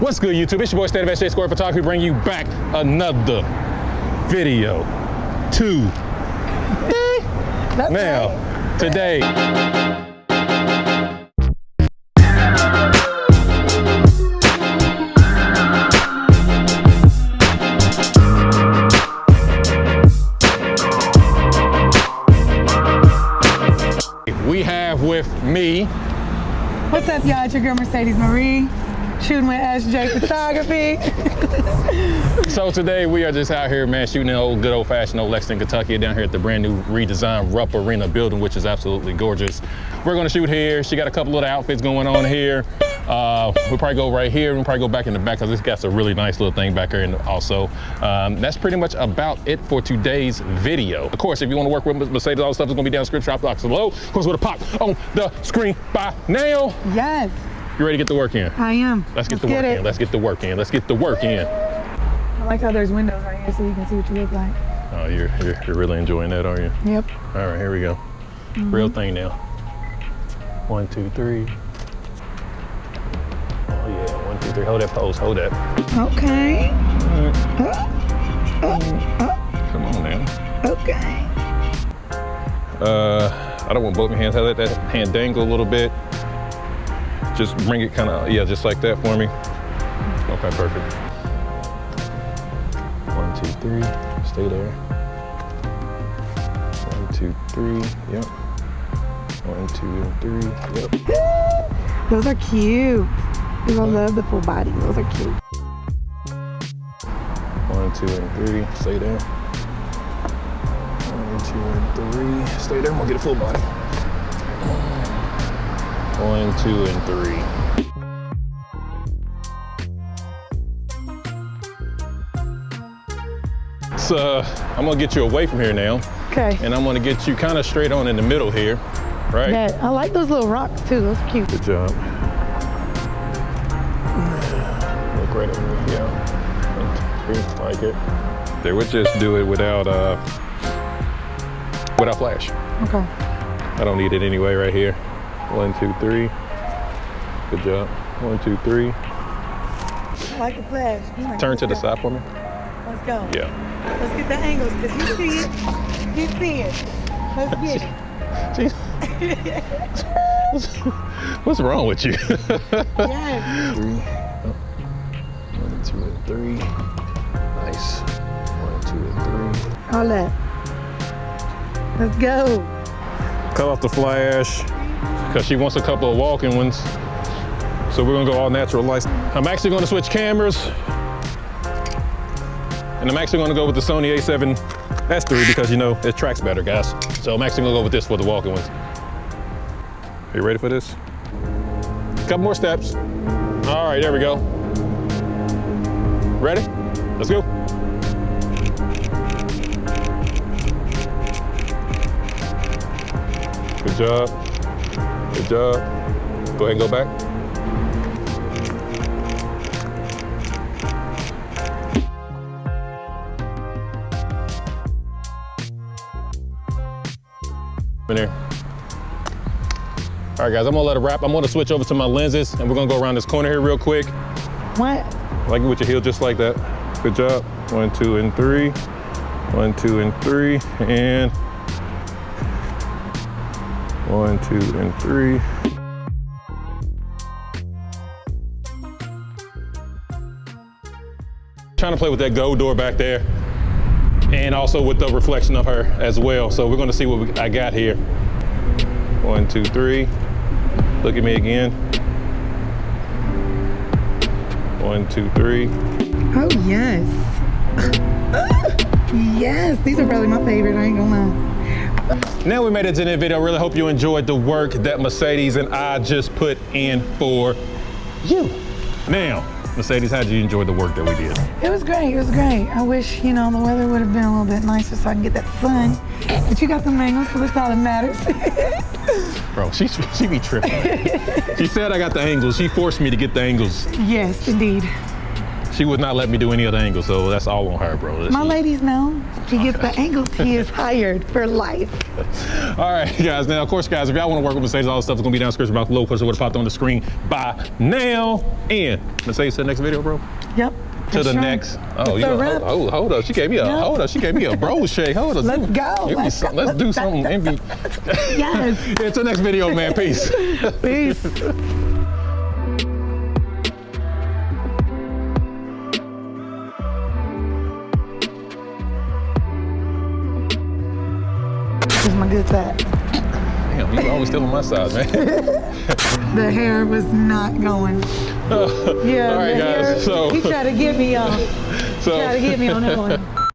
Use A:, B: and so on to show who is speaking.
A: What's good, YouTube? It's your boy State of SJ Square Photography, bringing you back another video today. We have with me.
B: What's up, y'all? It's your girl Mercedes Marie, shooting with SJ Photography.
A: So today we are just out here, man, shooting in old, good old-fashioned old Lexington, Kentucky, down here at the brand new redesigned Rupp Arena building, which is absolutely gorgeous. We're gonna shoot here. She got a couple little outfits going on here. We'll probably go right here. We'll probably go back in the back because this got a really nice little thing back here. And also, that's pretty much about it for today's video. Of course, if you want to work with Mercedes, all the stuff is gonna be down in the description box below. Of course, with a pop on the screen by now.
B: Yes.
A: You ready to get the work in?
B: I am.
A: Let's get the work in. Let's get the work in. Let's get the work in.
B: I like how there's windows right here so you can see what you look like.
A: Oh, you're really enjoying that, are you?
B: Yep.
A: All right, here we go. Real thing now. 1, 2, 3. Oh yeah, 1, 2, 3. Hold that pose. Hold that.
B: Okay.
A: Come on now.
B: Okay.
A: I don't want both my hands. I let that hand dangle a little bit. Just bring it kind of, yeah, just like that for me. Okay, perfect. 1, 2, 3. Stay there. 1, 2, 3. Yep. 1, 2, and 3. Yep.
B: Those are cute. I love the full body. Those are cute.
A: 1, 2, and 3. Stay there. 1, 2, and 3. Stay there. I'm gonna get a full body. 1, 2, and 3. So I'm gonna get you away from here now.
B: Okay.
A: And I'm gonna get you kind of straight on in the middle here, right?
B: Yeah, I like those little rocks too. Those are cute.
A: Good job. Look right over here. Yeah. 1, 2, 3. Like it. They would just do it without flash.
B: Okay.
A: I don't need it anyway right here. 1, 2, 3. Good job. 1, 2, 3.
B: I like the flash.
A: Turn to the side for me.
B: Let's go.
A: Yeah.
B: Let's get the angles because you see it. You see it. Let's get it.
A: What's wrong with you?
B: Yes.
A: 3. Oh. 1, 2, and 3. Nice. 1, 2, and 3.
B: All that. Let's go.
A: Cut off the flash because she wants a couple of walking ones. So we're gonna go all natural lights. I'm actually gonna switch cameras. And I'm actually gonna go with the Sony A7 S3 because you know, it tracks better, guys. So I'm actually gonna go with this for the walking ones. Are you ready for this? Couple more steps. All right, there we go. Ready? Let's go. Good job. Good job. Go ahead and go back. In there. All right, guys, I'm gonna let it wrap. I'm gonna switch over to my lenses and we're gonna go around this corner here real quick.
B: What?
A: Like it with your heel just like that. Good job. 1, 2, and 3. 1, 2, and 3. And 1, 2, and 3. Trying to play with that gold door back there and also with the reflection of her as well. So we're gonna see what I got here. 1, 2, 3. Look at me again. 1, 2, 3.
B: Oh, yes. Yes, these are probably my favorite, I ain't gonna lie.
A: Now we made it to the video. Really hope you enjoyed the work that Mercedes and I just put in for you. Now, Mercedes, how did you enjoy the work that we did?
B: It was great, it was great. I wish, you know, the weather would have been a little bit nicer so I can get that sun. But you got the angles, so that's all that matters.
A: Bro, she be tripping. She said I got the angles. She forced me to get the angles.
B: Yes, indeed.
A: She would not let me do any other angles, so that's all on her, bro.
B: My ladies know. She gets the angles. He is hired for life.
A: All right, guys. Now, of course, guys, if y'all want to work with Mercedes, all the stuff is going to be down the description box below. Of course, it would have popped on the screen by now. And Mercedes, to the next video, bro.
B: Yep.
A: To the next. Oh, you hold up. She gave me a hold up. She gave me a bro shake. Hold up.
B: Let's go.
A: Let's do something. Envy.
B: Yes.
A: Yeah, to the next video, man. Peace.
B: Peace. This is my good side.
A: Damn, you always still on my side, man.
B: The hair was not going. Yeah,
A: all right, guys.
B: He tried to get me on.
A: So
B: Try to get me on that one.